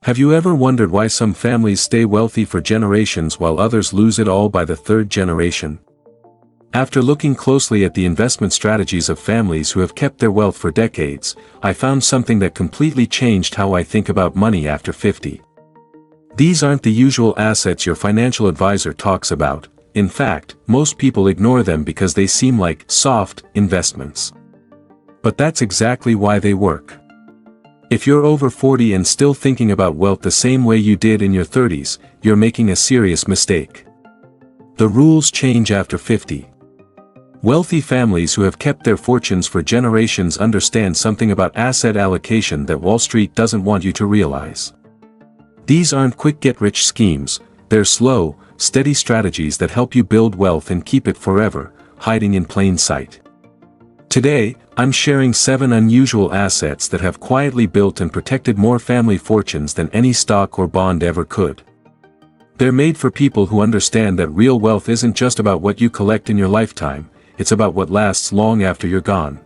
Have you ever wondered why some families stay wealthy for generations while others lose it all by the third generation? After looking closely at the investment strategies of families who have kept their wealth for decades, I found something that completely changed how I think about money after 50. These aren't the usual assets your financial advisor talks about. In fact, most people ignore them because they seem like soft investments. But that's exactly why they work. If you're over 40 and still thinking about wealth the same way you did in your 30s, you're making a serious mistake. The rules change after 50. Wealthy families who have kept their fortunes for generations understand something about asset allocation that Wall Street doesn't want you to realize. These aren't quick get-rich schemes, they're slow, steady strategies that help you build wealth and keep it forever, hiding in plain sight. Today, I'm sharing 7 unusual assets that have quietly built and protected more family fortunes than any stock or bond ever could. They're made for people who understand that real wealth isn't just about what you collect in your lifetime, it's about what lasts long after you're gone.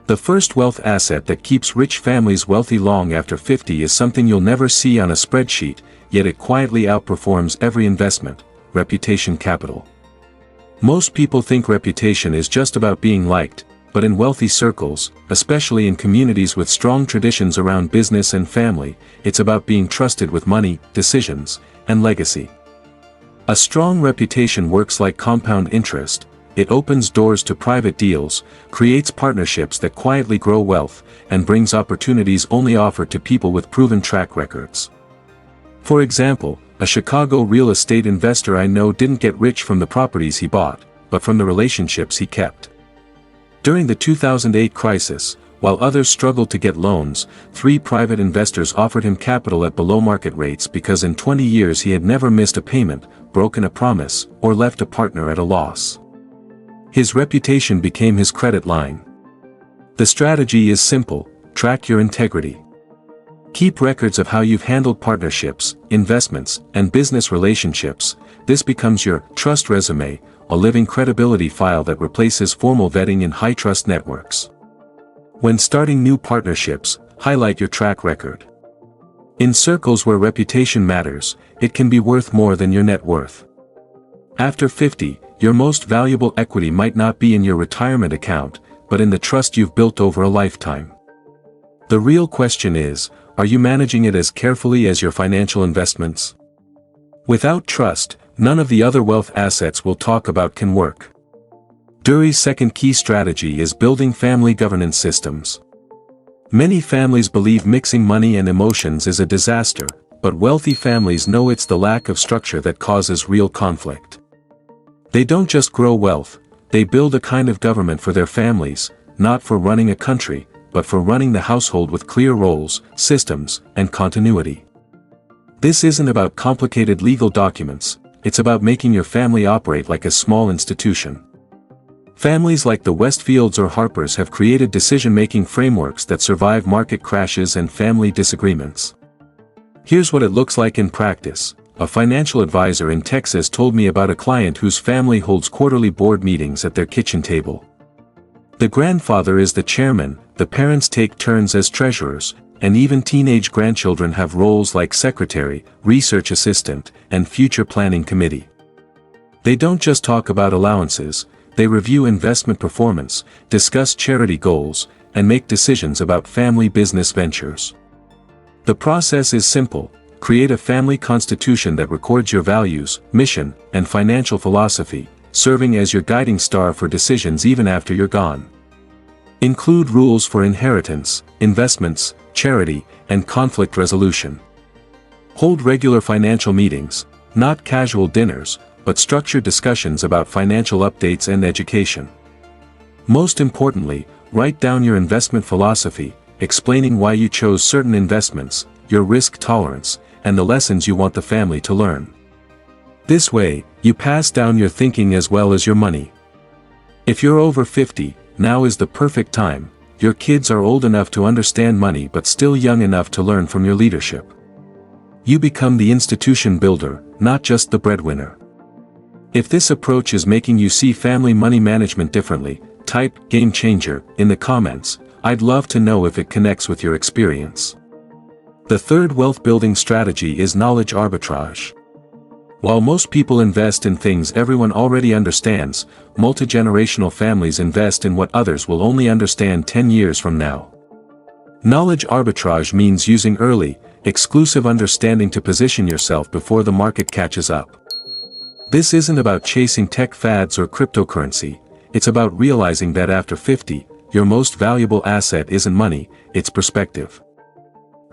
The first wealth asset that keeps rich families wealthy long after 50 is something you'll never see on a spreadsheet, yet it quietly outperforms every investment: reputation capital. Most people think reputation is just about being liked, but in wealthy circles, especially in communities with strong traditions around business and family, it's about being trusted with money, decisions, and legacy. A strong reputation works like compound interest. It opens doors to private deals, creates partnerships that quietly grow wealth, and brings opportunities only offered to people with proven track records. For example, a Chicago real estate investor I know didn't get rich from the properties he bought, but from the relationships he kept. During the 2008 crisis, while others struggled to get loans, 3 private investors offered him capital at below-market rates because in 20 years he had never missed a payment, broken a promise, or left a partner at a loss. His reputation became his credit line. The strategy is simple: track your integrity. Keep records of how you've handled partnerships, investments, and business relationships. This becomes your trust resume, a living credibility file that replaces formal vetting in high-trust networks. When starting new partnerships, highlight your track record. In circles where reputation matters, it can be worth more than your net worth. After 50, your most valuable equity might not be in your retirement account, but in the trust you've built over a lifetime. The real question is, are you managing it as carefully as your financial investments? Without trust, none of the other wealth assets we'll talk about can work. Dury's second key strategy is building family governance systems. Many families believe mixing money and emotions is a disaster, but wealthy families know it's the lack of structure that causes real conflict. They don't just grow wealth, they build a kind of government for their families, not for running a country, but for running the household with clear roles, systems, and continuity. This isn't about complicated legal documents, it's about making your family operate like a small institution. Families like the Westfields or Harpers have created decision-making frameworks that survive market crashes and family disagreements. Here's what it looks like in practice. A financial advisor in Texas told me about a client whose family holds quarterly board meetings at their kitchen table. The grandfather is the chairman, the parents take turns as treasurers, and even teenage grandchildren have roles like secretary, research assistant, and future planning committee. They don't just talk about allowances, they review investment performance, discuss charity goals, and make decisions about family business ventures. The process is simple: create a family constitution that records your values, mission, and financial philosophy, serving as your guiding star for decisions even after you're gone. Include rules for inheritance, investments, charity, and conflict resolution. Hold regular financial meetings, not casual dinners, but structured discussions about financial updates and education. Most importantly, write down your investment philosophy, explaining why you chose certain investments, your risk tolerance, and the lessons you want the family to learn. This way, you pass down your thinking as well as your money. If you're over 50, now is the perfect time. Your kids are old enough to understand money but still young enough to learn from your leadership. You become the institution builder, not just the breadwinner. If this approach is making you see family money management differently, type "game changer" in the comments. I'd love to know if it connects with your experience. The third wealth-building strategy is knowledge arbitrage. While most people invest in things everyone already understands, multi-generational families invest in what others will only understand 10 years from now. Knowledge arbitrage means using early, exclusive understanding to position yourself before the market catches up. This isn't about chasing tech fads or cryptocurrency, it's about realizing that after 50, your most valuable asset isn't money, it's perspective.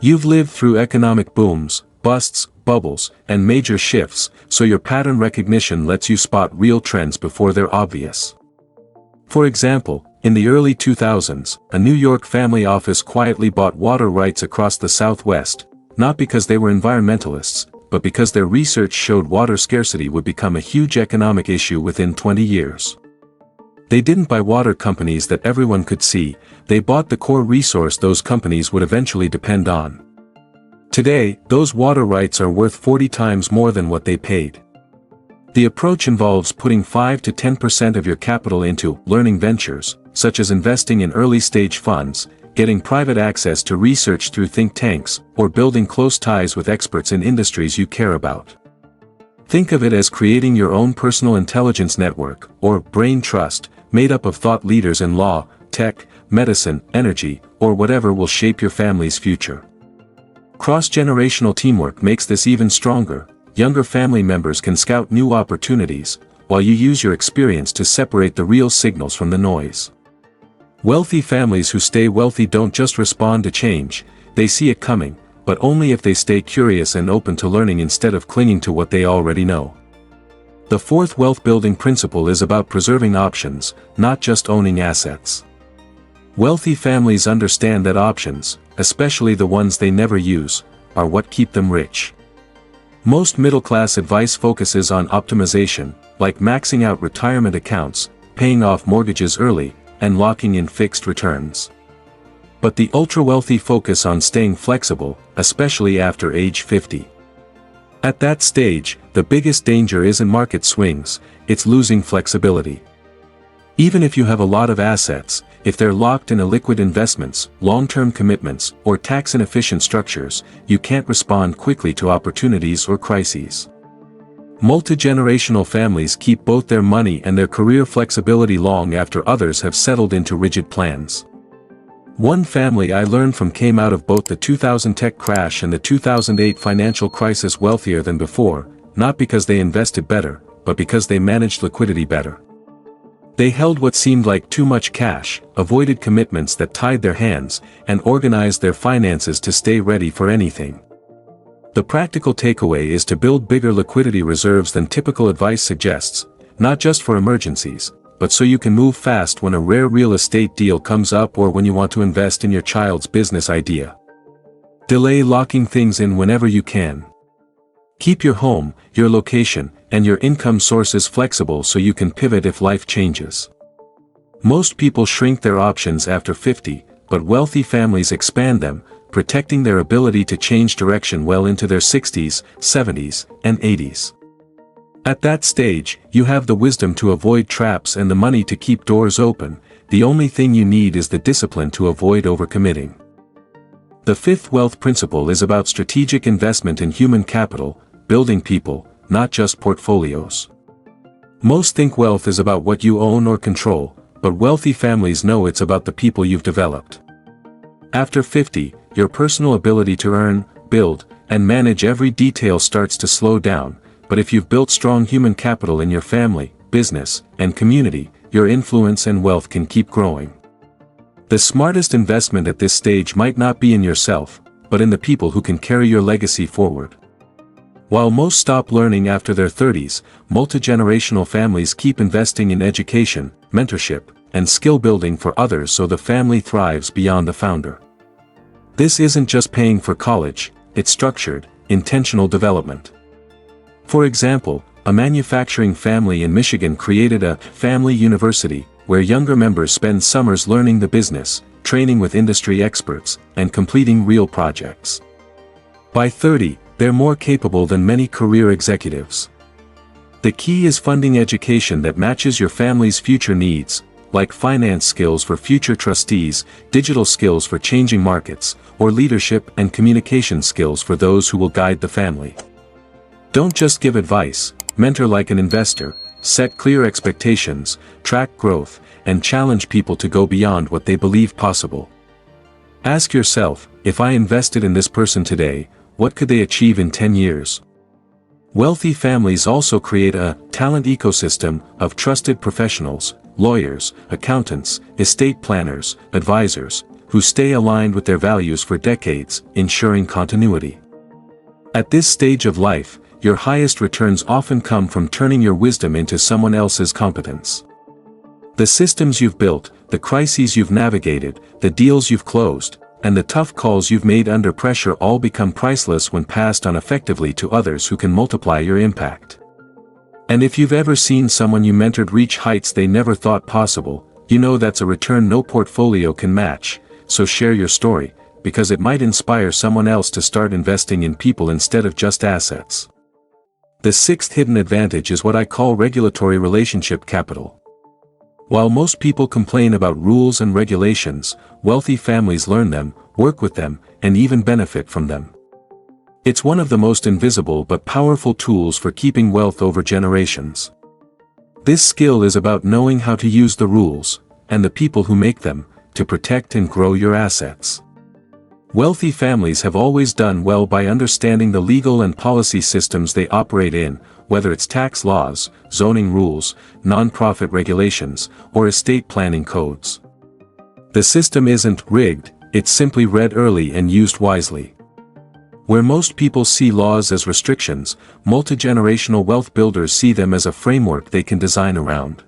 You've lived through economic booms, busts, bubbles, and major shifts, so your pattern recognition lets you spot real trends before they're obvious. For example, in the early 2000s, a New York family office quietly bought water rights across the Southwest, not because they were environmentalists, but because their research showed water scarcity would become a huge economic issue within 20 years. They didn't buy water companies that everyone could see, they bought the core resource those companies would eventually depend on. Today, those water rights are worth 40 times more than what they paid. The approach involves putting 5 to 10% of your capital into learning ventures, such as investing in early-stage funds, getting private access to research through think tanks, or building close ties with experts in industries you care about. Think of it as creating your own personal intelligence network, or brain trust, made up of thought leaders in law, tech, medicine, energy, or whatever will shape your family's future. Cross-generational teamwork makes this even stronger. Younger family members can scout new opportunities, while you use your experience to separate the real signals from the noise. Wealthy families who stay wealthy don't just respond to change, they see it coming, but only if they stay curious and open to learning instead of clinging to what they already know. The fourth wealth-building principle is about preserving options, not just owning assets. Wealthy families understand that options, especially the ones they never use, are what keep them rich. Most middle-class advice focuses on optimization, like maxing out retirement accounts, paying off mortgages early, and locking in fixed returns. But the ultra-wealthy focus on staying flexible, especially after age 50. At that stage, the biggest danger isn't market swings, it's losing flexibility. Even if you have a lot of assets, if they're locked in illiquid investments, long-term commitments, or tax-inefficient structures, you can't respond quickly to opportunities or crises. Multi-generational families keep both their money and their career flexibility long after others have settled into rigid plans. One family I learned from came out of both the 2000 tech crash and the 2008 financial crisis wealthier than before, not because they invested better, but because they managed liquidity better. They held what seemed like too much cash, avoided commitments that tied their hands, and organized their finances to stay ready for anything. The practical takeaway is to build bigger liquidity reserves than typical advice suggests, not just for emergencies, but so you can move fast when a rare real estate deal comes up or when you want to invest in your child's business idea. Delay locking things in whenever you can. Keep your home, your location, and your income sources flexible so you can pivot if life changes. Most people shrink their options after 50, but wealthy families expand them, protecting their ability to change direction well into their 60s, 70s, and 80s. At that stage, you have the wisdom to avoid traps and the money to keep doors open. The only thing you need is the discipline to avoid overcommitting. The fifth wealth principle is about strategic investment in human capital, building people, not just portfolios. Most think wealth is about what you own or control, but wealthy families know it's about the people you've developed. After 50, your personal ability to earn, build, and manage every detail starts to slow down, but if you've built strong human capital in your family, business, and community, your influence and wealth can keep growing. The smartest investment at this stage might not be in yourself, but in the people who can carry your legacy forward. While most stop learning after their 30s, multi-generational families keep investing in education, mentorship, and skill building for others so the family thrives beyond the founder. This isn't just paying for college, it's structured, intentional development. For example, a manufacturing family in Michigan created a family university, where younger members spend summers learning the business, training with industry experts, and completing real projects. By 30, they're more capable than many career executives. The key is funding education that matches your family's future needs, like finance skills for future trustees, digital skills for changing markets, or leadership and communication skills for those who will guide the family. Don't just give advice, mentor like an investor, set clear expectations, track growth, and challenge people to go beyond what they believe possible. Ask yourself, if I invested in this person today, what could they achieve in 10 years? Wealthy families also create a talent ecosystem of trusted professionals, lawyers, accountants, estate planners, advisors, who stay aligned with their values for decades, ensuring continuity. At this stage of life, your highest returns often come from turning your wisdom into someone else's competence. The systems you've built, the crises you've navigated, the deals you've closed, and the tough calls you've made under pressure all become priceless when passed on effectively to others who can multiply your impact. And if you've ever seen someone you mentored reach heights they never thought possible, you know that's a return no portfolio can match, so share your story, because it might inspire someone else to start investing in people instead of just assets. The sixth hidden advantage is what I call regulatory relationship capital. While most people complain about rules and regulations, wealthy families learn them, work with them, and even benefit from them. It's one of the most invisible but powerful tools for keeping wealth over generations. This skill is about knowing how to use the rules, and the people who make them, to protect and grow your assets. Wealthy families have always done well by understanding the legal and policy systems they operate in, whether it's tax laws, zoning rules, non-profit regulations, or estate planning codes. The system isn't rigged, it's simply read early and used wisely. Where most people see laws as restrictions, multi-generational wealth builders see them as a framework they can design around.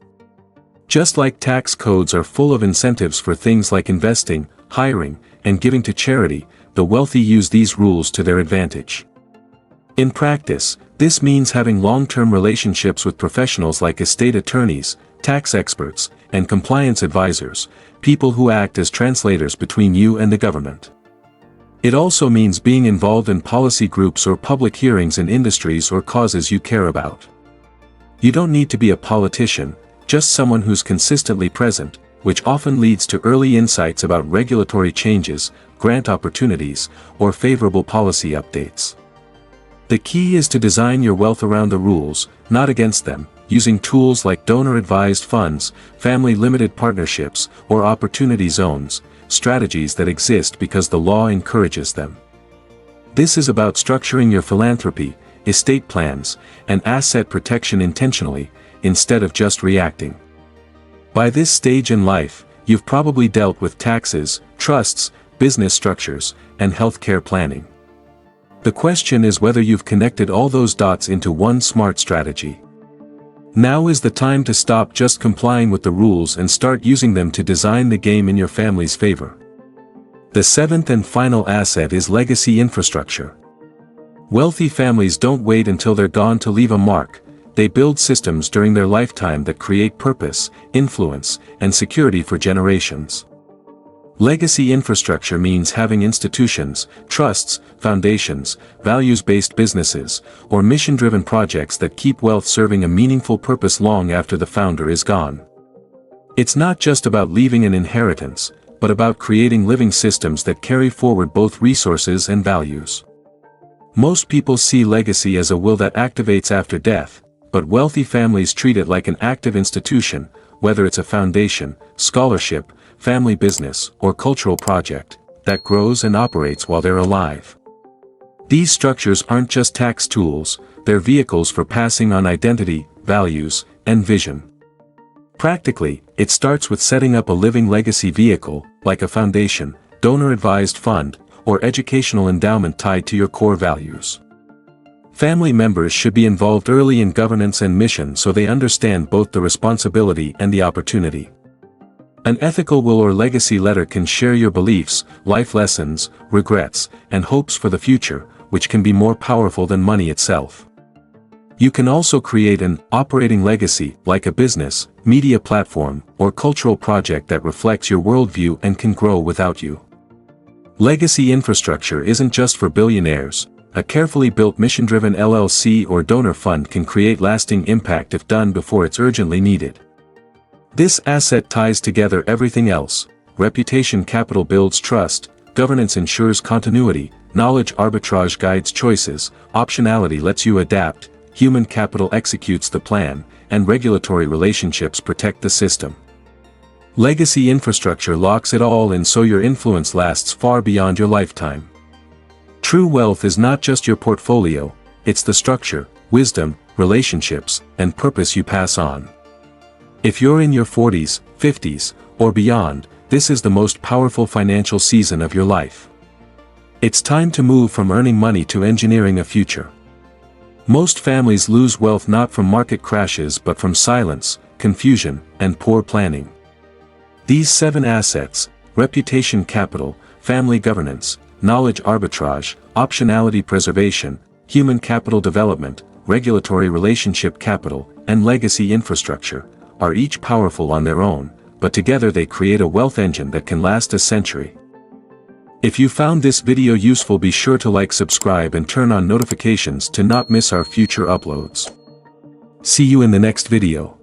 Just like tax codes are full of incentives for things like investing, hiring, and giving to charity, the wealthy use these rules to their advantage. In practice, this means having long-term relationships with professionals like estate attorneys, tax experts, and compliance advisors, people who act as translators between you and the government. It also means being involved in policy groups or public hearings in industries or causes you care about. You don't need to be a politician, just someone who's consistently present, which often leads to early insights about regulatory changes, grant opportunities, or favorable policy updates. The key is to design your wealth around the rules, not against them, using tools like donor-advised funds, family-limited partnerships, or opportunity zones, strategies that exist because the law encourages them. This is about structuring your philanthropy, estate plans, and asset protection intentionally, instead of just reacting. By this stage in life, you've probably dealt with taxes, trusts, business structures, and healthcare planning. The question is whether you've connected all those dots into one smart strategy. Now is the time to stop just complying with the rules and start using them to design the game in your family's favor. The seventh and final asset is legacy infrastructure. Wealthy families don't wait until they're gone to leave a mark. They build systems during their lifetime that create purpose, influence, and security for generations. Legacy infrastructure means having institutions, trusts, foundations, values-based businesses, or mission-driven projects that keep wealth serving a meaningful purpose long after the founder is gone. It's not just about leaving an inheritance, but about creating living systems that carry forward both resources and values. Most people see legacy as a will that activates after death, but wealthy families treat it like an active institution, whether it's a foundation, scholarship, family business, or cultural project, that grows and operates while they're alive. These structures aren't just tax tools, they're vehicles for passing on identity, values, and vision. Practically, it starts with setting up a living legacy vehicle, like a foundation, donor-advised fund, or educational endowment tied to your core values. Family members should be involved early in governance and mission so they understand both the responsibility and the opportunity. An ethical will or legacy letter can share your beliefs, life lessons, regrets, and hopes for the future, which can be more powerful than money itself. You can also create an operating legacy, like a business, media platform, or cultural project that reflects your worldview and can grow without you. Legacy infrastructure isn't just for billionaires. A carefully built mission-driven LLC or donor fund can create lasting impact if done before it's urgently needed. This asset ties together everything else. Reputation capital builds trust, governance ensures continuity, knowledge arbitrage guides choices, optionality lets you adapt, human capital executes the plan, and regulatory relationships protect the system. Legacy infrastructure locks it all in so your influence lasts far beyond your lifetime. True wealth is not just your portfolio, it's the structure, wisdom, relationships, and purpose you pass on. If you're in your 40s, 50s, or beyond, this is the most powerful financial season of your life. It's time to move from earning money to engineering a future. Most families lose wealth not from market crashes but from silence, confusion, and poor planning. These 7 assets, reputation capital, family governance, knowledge arbitrage, optionality preservation, human capital development, regulatory relationship capital, and legacy infrastructure, are each powerful on their own, but together they create a wealth engine that can last a century. If you found this video useful, be sure to like, subscribe, and turn on notifications to not miss our future uploads. See you in the next video.